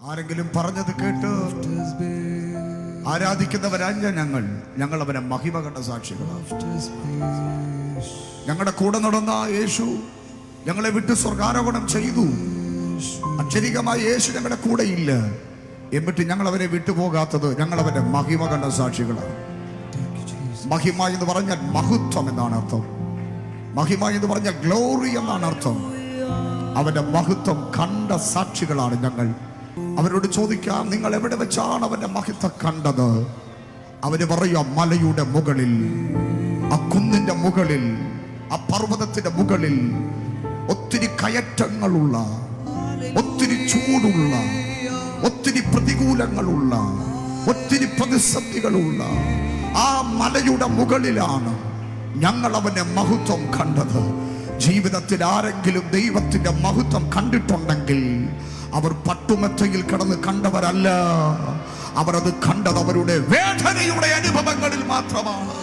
ആരെങ്കിലും പറഞ്ഞത് കേട്ട് ആരാധിക്കുന്നവരല്ല ഞങ്ങൾ അവനെ മഹിമ കണ്ട സാക്ഷികളാണ്. ഞങ്ങളുടെ കൂടെ നടന്ന യേശു ഞങ്ങളെ വിട്ട് സ്വർഗാരോഹണം ചെയ്തു. അക്ഷരികമായി യേശു ഞങ്ങളുടെ കൂടെ ഇല്ല, എന്നിട്ട് ഞങ്ങൾ അവരെ വിട്ടുപോകാത്തത് ഞങ്ങൾ അവന്റെ മഹിമ കണ്ട സാക്ഷികളാണ്. മഹിമ എന്ന് പറഞ്ഞാൽ മഹത്വം എന്നാണ് അർത്ഥം. മഹിമ എന്ന് പറഞ്ഞാൽ ഗ്ലോറി എന്നാണ് അർത്ഥം. അവന്റെ മഹത്വം കണ്ട സാക്ഷികളാണ് ഞങ്ങൾ. അവരോട് ചോദിക്കാം, നിങ്ങൾ എവിടെ വെച്ചാണ് അവന്റെ മഹത്വം കണ്ടത്? അവര് പറയാം, മലയുടെ മുകളിൽ, ആ കുന്നിന്റെ മുകളിൽ, ആ പർവ്വതത്തിന്റെ മുകളിൽ, ഒത്തിരി കയറ്റങ്ങളുള്ള, ഒത്തിരി ചൂടുള്ള, ഒത്തിരി പ്രതികൂലങ്ങളുള്ള, ഒത്തിരി പ്രതിസന്ധികളുള്ള ആ മലയുടെ മുകളിലാണ് ഞങ്ങൾ അവന്റെ മഹത്വം കണ്ടത്. ജീവിതത്തിൽ ആരെങ്കിലും ദൈവത്തിന്റെ മഹത്വം കണ്ടിട്ടുണ്ടെങ്കിൽ അവർ പട്ടുമെത്തയിൽ കിടന്ന് കണ്ടവരല്ല. അവർ അത് കണ്ടത് അവരുടെ വേദനയുടെ അനുഭവങ്ങളിൽ മാത്രമാണ്.